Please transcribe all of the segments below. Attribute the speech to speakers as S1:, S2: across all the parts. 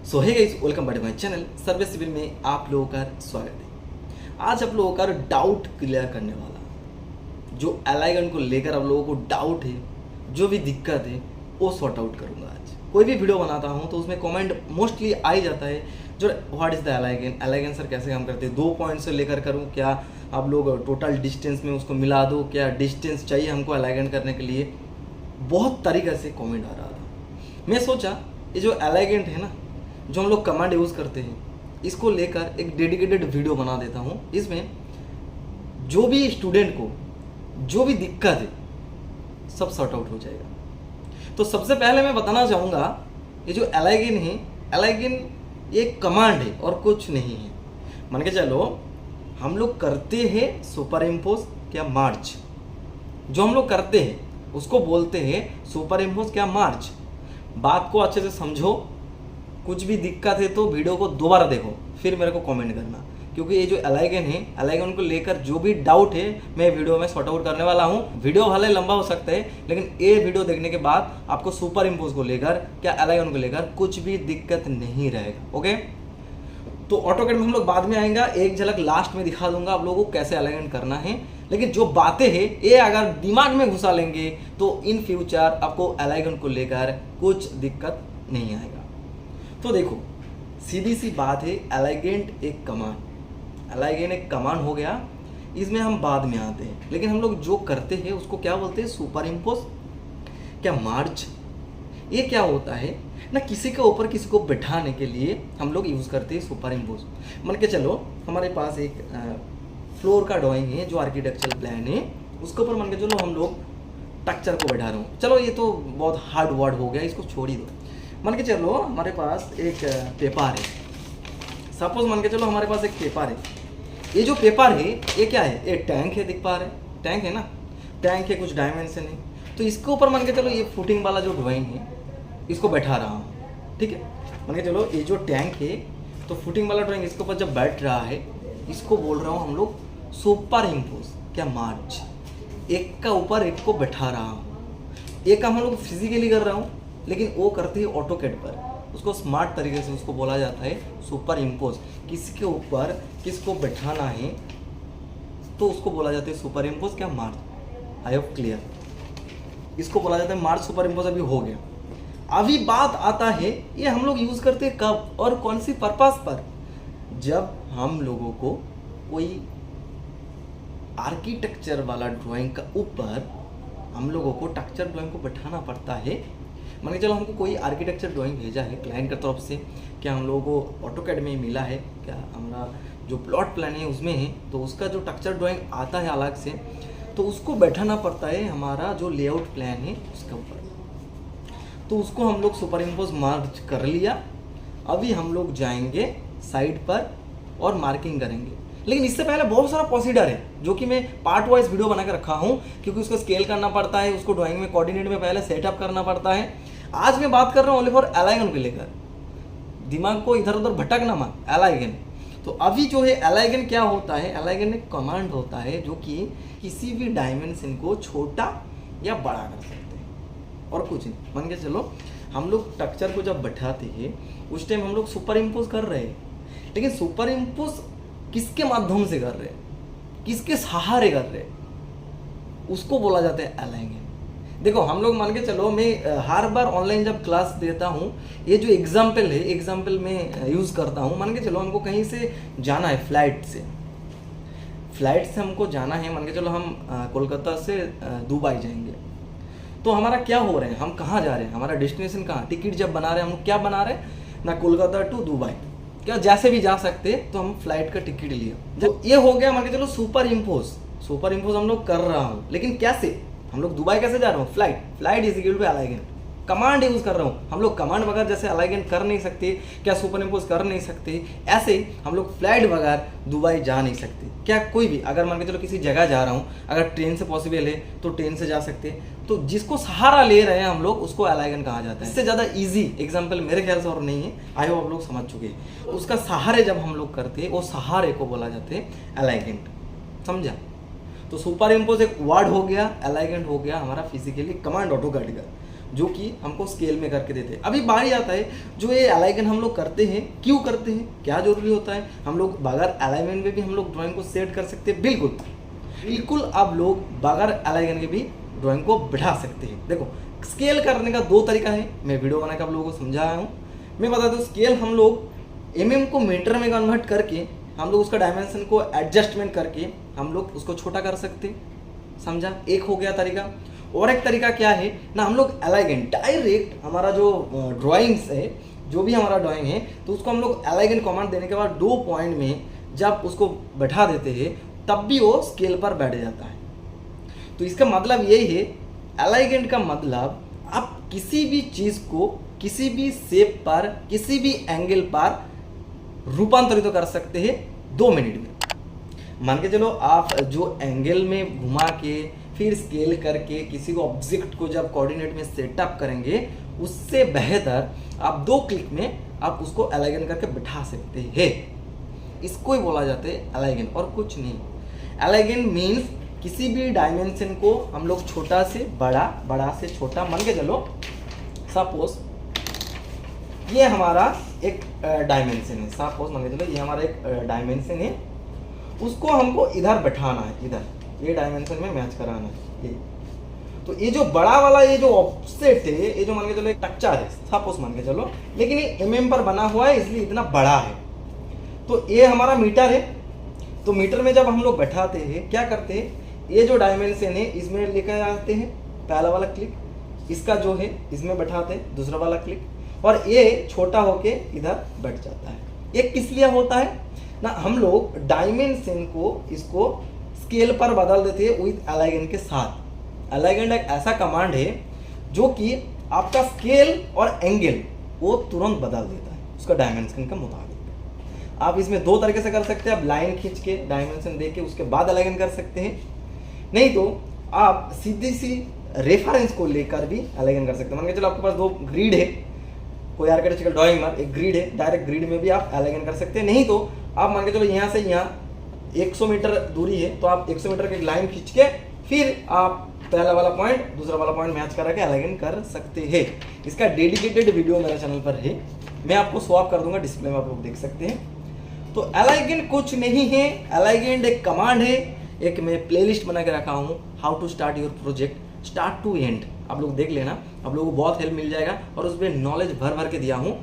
S1: So hey guys, welcome back to my channel survey civil में आप लोगों का स्वागत है। आज आप लोगों का डाउट क्लियर करने वाला, जो एलाइगन को लेकर आप लोगों को डाउट है, जो भी दिक्कत है वो सॉर्ट आउट करूंगा। आज कोई भी वीडियो बनाता हूं तो उसमें कमेंट मोस्टली आ ही जाता है जो व्हाट इज़ द एलाइगन, एलाइगन सर कैसे काम करते हैं, 2 पॉइंट से लेकर करूँ क्या, आप लोग टोटल डिस्टेंस में उसको मिला दो, क्या डिस्टेंस चाहिए हमको एलाइगन करने के लिए। बहुत तरीके से कमेंट आ रहा था। मैं सोचा ये जो एलाइगेंट है ना, जो हम लोग कमांड यूज़ करते हैं, इसको लेकर एक डेडिकेटेड वीडियो बना देता हूँ। इसमें जो भी स्टूडेंट को जो भी दिक्कत है सब सॉर्ट आउट हो जाएगा। तो सबसे पहले मैं बताना चाहूँगा, ये जो एलाइगन है, एलाइगन ये कमांड है और कुछ नहीं है। मान के चलो हम लोग करते हैं सुपर इम्पोज क्या मार्च, जो हम लोग करते हैं उसको बोलते हैं सुपर इम्पोज क्या मार्च। बात को अच्छे से समझो, कुछ भी दिक्कत है तो वीडियो को दोबारा देखो, फिर मेरे को कमेंट करना, क्योंकि ये जो एलाइगन है, एलाइगन को लेकर जो भी डाउट है मैं वीडियो में सॉर्ट आउट करने वाला हूँ। वीडियो भले लंबा हो सकता है, लेकिन ये वीडियो देखने के बाद आपको सुपर इम्पोज को लेकर क्या एलाइगन को लेकर कुछ भी दिक्कत नहीं रहेगा। ओके, तो ऑटोकैड में हम लोग बाद में आएंगे, एक झलक लास्ट में दिखा दूंगा आप लोगों को कैसे एलाइगन करना है। लेकिन जो बातें हैं ये अगर दिमाग में घुसा लेंगे तो इन फ्यूचर आपको एलाइगन को लेकर कुछ दिक्कत नहीं आएगा। तो देखो, सीधी सी बात है, एलाइगेंट एक कमांड, एलाइगेंट एक कमांड हो गया, इसमें हम बाद में आते हैं। लेकिन हम लोग जो करते हैं उसको क्या बोलते हैं, सुपर इम्पोज क्या मार्च। ये क्या होता है ना, किसी के ऊपर किसी को बैठाने के लिए हम लोग यूज़ करते हैं सुपर इम्पोज। मान के चलो हमारे पास एक फ्लोर का ड्राइंग है जो आर्किटेक्चरल प्लान है, उसके ऊपर मान के चलो हम लोग स्ट्रक्चर को बैठा रहे हो। चलो ये तो बहुत हार्ड वर्ड हो गया, इसको छोड़ ही दो। मान के चलो हमारे पास एक पेपर है, सपोज मान के चलो हमारे पास एक पेपर है। ये जो पेपर है ये क्या है, ये टैंक है, दिख पा रहे, टैंक है ना, टैंक है, कुछ डायमेंशन है। तो इसके ऊपर मान के चलो ये फुटिंग वाला जो ड्राइंग है इसको बैठा रहा हूँ, ठीक है। मान के चलो ये जो टैंक है, तो फुटिंग वाला ड्राइंग इसके ऊपर जब बैठ रहा है, इसको बोल रहा हूँ हम लोग सुपर इम्पोज क्या मार्च। एक का ऊपर एक को बैठा रहा हूँ, एक काम हम लोग फिजिकली कर रहा हूँ, लेकिन वो करते हैं ऑटोकैड पर, उसको स्मार्ट तरीके से उसको बोला जाता है सुपर इम्पोज। किसी के ऊपर किसको बैठाना है तो उसको बोला जाता है सुपर इम्पोज क्या मार्च। आई होप क्लियर, इसको बोला जाता है मार्च सुपर इम्पोज। अभी हो गया। अभी बात आता है ये हम लोग यूज़ करते हैं कब और कौन सी पर्पस पर, जब हम लोगों को कोई आर्किटेक्चर वाला ड्राइंग का ऊपर हम लोगों को स्ट्रक्चर ड्राइंग को बैठाना पड़ता है। मान के चलो हमको कोई आर्किटेक्चर ड्राइंग भेजा है क्लाइंट की तरफ से, क्या हम लोगों को ऑटोकैड में मिला है, क्या हमारा जो प्लॉट प्लान है उसमें है, तो उसका जो स्ट्रक्चर ड्राइंग आता है अलग से, तो उसको बैठाना पड़ता है हमारा जो लेआउट प्लान है उसके ऊपर। तो उसको हम लोग सुपर इम्पोज मार्क कर लिया। अभी हम लोग जाएंगे साइड पर और मार्किंग करेंगे। लेकिन इससे पहले बहुत सारा प्रोसीजर है जो कि मैं पार्ट वाइज वीडियो बना कर रखा हूँ, क्योंकि उसको स्केल करना पड़ता है, उसको ड्राइंग में कोऑर्डिनेट में पहले सेटअप करना पड़ता है। आज मैं बात कर रहा हूँ ओनली फॉर एलाइगन को लेकर, दिमाग को इधर उधर भटकना मत। एलाइगन, तो अभी जो है एलाइगन क्या होता है, एलाइगन एक कमांड होता है जो कि किसी भी डायमेंशन को छोटा या बड़ा कर सकते हैं और कुछ नहीं। मान के चलो हम लोग स्ट्रक्चर को जब बैठाते हैं उस टाइम हम लोग सुपर इम्पोज कर रहे हैं, लेकिन सुपर इम्पोज किसके माध्यम से कर रहे हैं, किसके सहारे कर रहे हैं, उसको बोला जाता है एलाइगन। देखो हम लोग मान के चलो, मैं हर बार ऑनलाइन जब क्लास देता हूँ, ये जो एग्जाम्पल है, एग्जाम्पल में यूज़ करता हूँ। मान के चलो हमको कहीं से जाना है, फ्लाइट से हमको जाना है। मान के चलो हम कोलकाता से दुबई जाएंगे, तो हमारा क्या हो रहा है, हम कहाँ जा रहे हैं, हमारा डेस्टिनेशन कहाँ, टिकट जब बना रहे हैं हम लोग क्या बना रहे हैं ना, कोलकाता टू दुबई, क्या जैसे भी जा सकते, तो हम फ्लाइट का टिकट लिया। जब ये हो गया मान के चलो सुपर इम्पोज हम लोग कर रहा हूँ। लेकिन कैसे, हम लोग दुबई कैसे जा रहे हो, flight is equal to align, command use कर रहा हूँ। हम लोग कमांड बगैर जैसे एलाइगन कर नहीं सकते, क्या सुपर इम्पोज कर नहीं सकते, ऐसे हम लोग फ्लाइट बगैर दुबई जा नहीं सकते। क्या कोई भी, अगर मान के चलो किसी जगह जा रहा हूँ, अगर ट्रेन से पॉसिबल है तो ट्रेन से जा सकते, तो जिसको सहारा ले रहे हैं हम लोग उसको एलाइगन कहा जाता है। इससे ज़्यादा इजी एग्जाम्पल मेरे ख्याल से और नहीं है, आई होप आप लोग समझ चुके हैं। उसका सहारे जब हम लोग करते हैं, वो सहारे को बोला जाते हैं एलाइगन, समझा। तो सुपर इम्पोज एक वर्ड हो गया, एलाइगेंट हो गया हमारा फिजिकली कमांड ऑटोकैड का। जो कि हमको स्केल में करके देते हैं। अभी बारी आता है जो ये अलाइगन हम लोग करते हैं, क्यों करते हैं, क्या जरूरी होता है। हम लोग बगैर अलाइनमेंट में भी हम लोग ड्राइंग को सेट कर सकते हैं। बिल्कुल आप लोग बगैर अलाइगन के भी ड्राइंग को बढ़ा सकते हैं। देखो स्केल करने का 2 तरीका है, मैं वीडियो बनाकर आप लोगों को समझाया हूँ। मैं बता दूँ स्केल हम लोग mm को मीटर में कन्वर्ट करके हम लोग उसका डायमेंशन को एडजस्टमेंट करके हम लोग उसको छोटा कर सकते हैं, समझा। एक हो गया तरीका। और एक तरीका क्या है ना, हम लोग अलाइगन डायरेक्ट हमारा जो ड्राइंग्स है, जो भी हमारा ड्राइंग है, तो उसको हम लोग अलाइगन कमांड देने के बाद 2 पॉइंट में जब उसको बैठा देते हैं तब भी वो स्केल पर बैठ जाता है। तो इसका मतलब यही है, अलाइगन का मतलब आप किसी भी चीज़ को किसी भी शेप पर किसी भी एंगल पर रूपांतरित कर सकते हैं 2 मिनट में। मान के चलो आप जो एंगल में घुमा के फिर स्केल करके किसी को ऑब्जेक्ट को जब कोऑर्डिनेट में सेटअप करेंगे, उससे बेहतर आप 2 क्लिक में आप उसको अलाइगन करके बिठा सकते हैं। इसको ही बोला जाता है अलाइगन, और कुछ नहीं। अलाइगन मीन्स किसी भी डायमेंशन को हम लोग छोटा से बड़ा, बड़ा से छोटा, मान के चलो सपोज ये हमारा एक डायमेंशन है, सपोज मान के चलो ये हमारा एक डायमेंशन है, उसको हमको इधर बैठाना है, इधर ये डायमेंशन में मैच कराना है ये। तो ये जो बड़ा वाला ये जो ऑफसेट है, ये जो मान के चलो एक स्ट्रक्चर है, सपोज मान के चलो, लेकिन ये mm पर बना हुआ है इसलिए इतना बड़ा है। तो ये हमारा मीटर है। तो मीटर में जब हम लोग बैठाते हैं क्या करते हैं, ये जो डायमेंशन है इसमें लेकर आते हैं, पहला वाला क्लिक, इसका जो है इसमें बैठाते हैं, दूसरा वाला क्लिक, और ये छोटा होके इधर बैठ जाता है। ये किस लिए होता है ना, हम लोग डायमेंशन को इसको स्केल पर बदल देते हैं विद अलाइगन के साथ। अलाइगन एक ऐसा कमांड है जो कि आपका स्केल और एंगल वो तुरंत बदल देता है उसका डायमेंशन के मुताबिक। आप इसमें 2 तरीके से कर सकते हैं, आप लाइन खींच के डायमेंशन दे के उसके बाद अलाइगन कर सकते हैं, नहीं तो आप सीधी सी रेफरेंस को लेकर भी अलाइगन कर सकते हैं। मान के चलो आपके पास 2 ग्रिड है, कोई आर्किटेक्चरल ड्राइंग में एक ग्रिड है, डायरेक्ट ग्रिड में भी आप अलाइगन कर सकते हैं। नहीं तो आप मान के चलो यहाँ से यहाँ 100 मीटर दूरी है, तो आप 100 मीटर की लाइन खींच के फिर आप पहला वाला पॉइंट दूसरा वाला पॉइंट मैच करा के अलाइगन कर सकते हैं। इसका डेडिकेटेड वीडियो मेरे चैनल पर है, मैं आपको स्वैप कर दूंगा, डिस्प्ले में आप लोग देख सकते हैं। तो अलाइगन कुछ नहीं है, अलाइगन एक कमांड है। एक मैं प्लेलिस्ट बना के रखा हूँ, how to start your project start to end, आप लोग देख लेना, आप लोगों को बहुत हेल्प मिल जाएगा, और उसमें नॉलेज भर भर के दिया हूँ।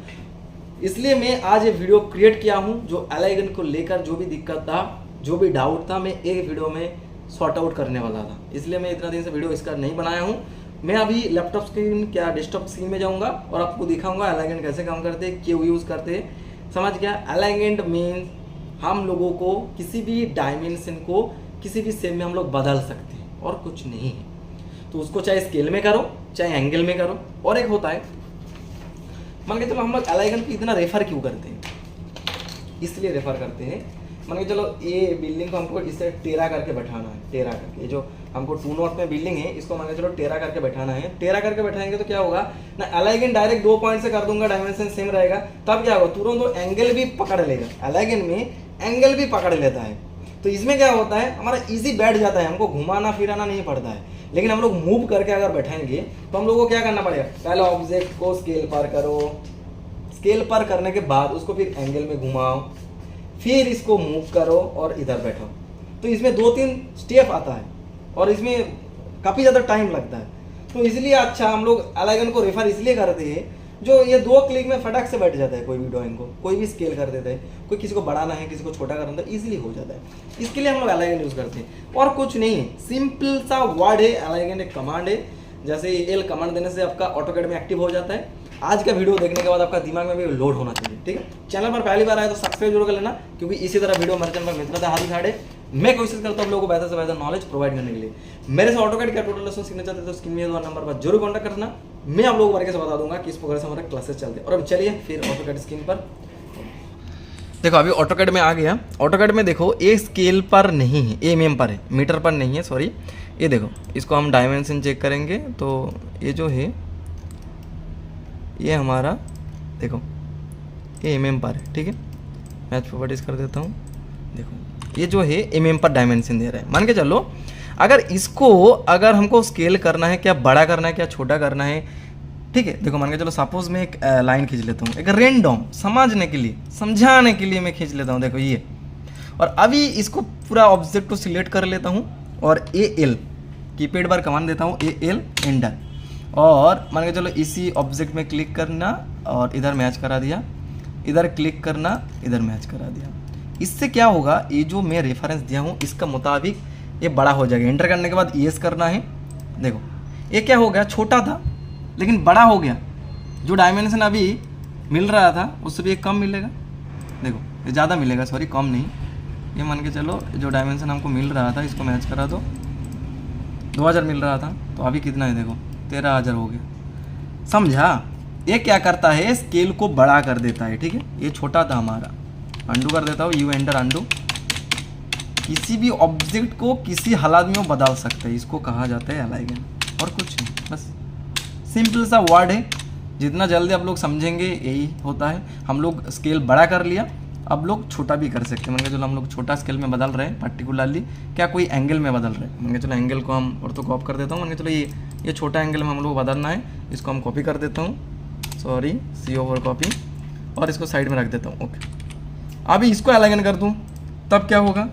S1: इसलिए मैं आज ये वीडियो क्रिएट किया हूँ, जो अलाइगन को लेकर जो भी दिक्कत था, जो भी डाउट था, मैं एक वीडियो में सॉर्ट आउट करने वाला था। इसलिए मैं इतना दिन से वीडियो इसका नहीं बनाया हूँ। मैं अभी लैपटॉप स्क्रीन क्या डेस्कटॉप स्क्रीन में जाऊँगा और आपको दिखाऊंगा अलाइगन कैसे काम करते हैं, क्यों यूज़ करते हैं। समझ गया। अलाइनमेंट मीन्स हम लोगों को किसी भी डायमेंशन को किसी भी शेप में हम लोग बदल सकते हैं, और कुछ नहीं है। तो उसको चाहे स्केल में करो चाहे एंगल में करो। और एक होता है, मान के चलो हम लोग अलाइगन को इतना रेफर क्यों करते हैं, इसलिए रेफर करते हैं। मान के चलो ये बिल्डिंग को हमको इसे टेरा करके बैठाना है, टेरा करके, जो हमको 2 नॉट में बिल्डिंग है इसको मान के चलो टेरा करके बैठाना है। टेरा करके बैठाएंगे तो क्या होगा ना, अलाइगन डायरेक्ट 2 पॉइंट से कर दूंगा, डायमेंशन सेम रहेगा, तब क्या होगा तुरंत वो एंगल भी पकड़ लेगा। अलाइगन में एंगल भी पकड़ लेता है, तो इसमें क्या होता है हमारा इजी बैठ जाता है, हमको घुमाना फिराना नहीं पड़ता है। लेकिन हम लोग मूव करके अगर बैठाएंगे तो हम लोगों को क्या करना पड़ेगा, पहले ऑब्जेक्ट को स्केल पर करो, स्केल पर करने के बाद उसको फिर एंगल में घुमाओ, फिर इसको मूव करो और इधर बैठो। तो इसमें 2-3 स्टेप आता है और इसमें काफ़ी ज़्यादा टाइम लगता है। तो इसलिए अच्छा हम लोग अलाइगन को रेफर इसलिए करते हैं, जो ये 2 क्लिक में फटाक से बैठ जाता है। कोई भी ड्राइंग को कोई भी स्केल कर देता है, कोई किसी को बढ़ाना है किसी को छोटा करना है, ईजिली हो जाता है। इसके लिए हम लोग अलाइगन यूज़ करते हैं, और कुछ नहीं है। सिंपल सा वर्ड है, अलाइगन एक कमांड है। जैसे एल कमांड देने से आपका ऑटोकैड में एक्टिव हो जाता है। आज का वीडियो देखने के बाद आपका दिमाग में भी लोड होना चाहिए, ठीक है। चैनल पर पहली बार आए तो सब्सक्राइब जरूर कर लेना, क्योंकि इसी तरह वीडियो मेरे चैनल पर मित्रता हाथ दिखाड़े मैं कोशिश करता हूँ आप लोगों को बेहतर से बेहतर नॉलेज प्रोवाइड करने के लिए। मेरे से ऑटोकैड का टोटल लेसन सीखना चाहते हैं तो स्क्रीन में नंबर पर जरूर कॉन्टैक्ट करना। मैं आप लोगों को बारीकी से बता दूंगा कि इस प्रकार से हमारे क्लासेस चलते हैं। और अब चलिए फिर ऑटोकैड स्क्रीन पर देखो, अभी ऑटोकैड में आ गया। ऑटोकैड में देखो ये स्केल पर नहीं है, ये mm पर है, मीटर पर नहीं है, सॉरी। ये देखो, इसको हम डायमेंशन चेक करेंगे तो ये जो है ये हमारा देखो ये mm पर है, ठीक है। मैच प्रॉपर्टीज कर देता हूँ। देखो ये जो है mm पर डायमेंशन दे रहा है। मान के चलो अगर इसको अगर हमको स्केल करना है, क्या बड़ा करना है क्या छोटा करना है, ठीक है। देखो मान के चलो सपोज मैं एक लाइन खींच लेता हूँ, एक रेंडम समझने के लिए, समझाने के लिए मैं खींच लेता हूँ, देखो ये। और अभी इसको पूरा ऑब्जेक्ट को सिलेक्ट कर लेता हूँ और AL कीपैड बार कमांड देता हूँ, AL एंटर। और मान के चलो इसी ऑब्जेक्ट में क्लिक करना और इधर मैच करा दिया, इधर क्लिक करना, इधर मैच करा दिया। इससे क्या होगा, ये जो मैं रेफरेंस दिया हूँ इसका मुताबिक ये बड़ा हो जाएगा। एंटर करने के बाद येस करना है। देखो ये क्या हो गया, छोटा था लेकिन बड़ा हो गया। जो डायमेंशन अभी मिल रहा था उससे भी एक कम मिलेगा। देखो ये ज़्यादा मिलेगा, सॉरी कम नहीं, ये मान के चलो जो डायमेंशन हमको मिल रहा था इसको मैच करा दो। 2000 मिल रहा था तो अभी कितना है, देखो 13000 हो गया। समझा? ये क्या करता है, स्केल को बड़ा कर देता है। ठीक है, ये छोटा था हमारा, अंडू कर देता हूँ, यू एंटर अंडू। किसी भी ऑब्जेक्ट को किसी हालात में वो बदल सकते हैं, इसको कहा जाता है अलाइगन, और कुछ नहीं। बस सिंपल सा वर्ड है, जितना जल्दी आप लोग समझेंगे यही होता है। हम लोग स्केल बड़ा कर लिया, अब लोग छोटा भी कर सकते हैं। मान के चलो हम लोग छोटा स्केल में बदल रहे हैं, पर्टिकुलरली क्या कोई एंगल में बदल रहे हैं। मान के चलो एंगल को हम और तो कॉपी कर देता हूँ। मान के चलो ये छोटा एंगल में हम लोग बदलना है, इसको हम कॉपी कर देता हूँ, सॉरी C/4 कॉपी, और इसको साइड में रख देता हूँ। ओके, अभी इसको अलाइन कर दूँ तब क्या होगा,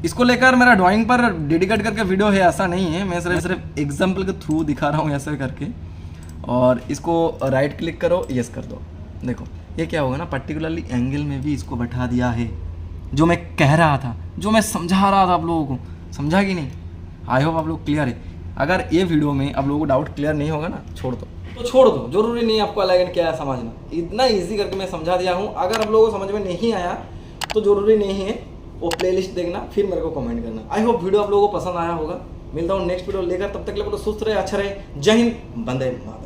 S1: इसको लेकर मेरा ड्राइंग पर डेडिकेट करके वीडियो है ऐसा नहीं है, मैं सिर्फ एग्जाम्पल के थ्रू दिखा रहा हूँ ऐसे करके। और इसको राइट क्लिक करो, यस कर दो। देखो ये क्या होगा ना, पर्टिकुलरली एंगल में भी इसको बैठा दिया है। जो मैं कह रहा था, जो मैं समझा रहा था आप लोगों को, समझा कि नहीं? आई होप आप लोग क्लियर है। अगर ये वीडियो में आप लोगों को डाउट क्लियर नहीं होगा ना, छोड़ दो तो छोड़ दो, जरूरी नहीं आपको अलाइन क्या है समझना। इतना ईजी करके मैं समझा दिया हूँ। अगर आप लोगों को समझ में नहीं आया तो जरूरी नहीं है, वो प्लेलिस्ट देखना, फिर मेरे को कमेंट करना। आई होप वीडियो आप लोगों को पसंद आया होगा। मिलता हूँ नेक्स्ट वीडियो लेकर, तब तक के लिए सुस्त रहे, अच्छा रहे। जय हिंद, वंदे मातरम।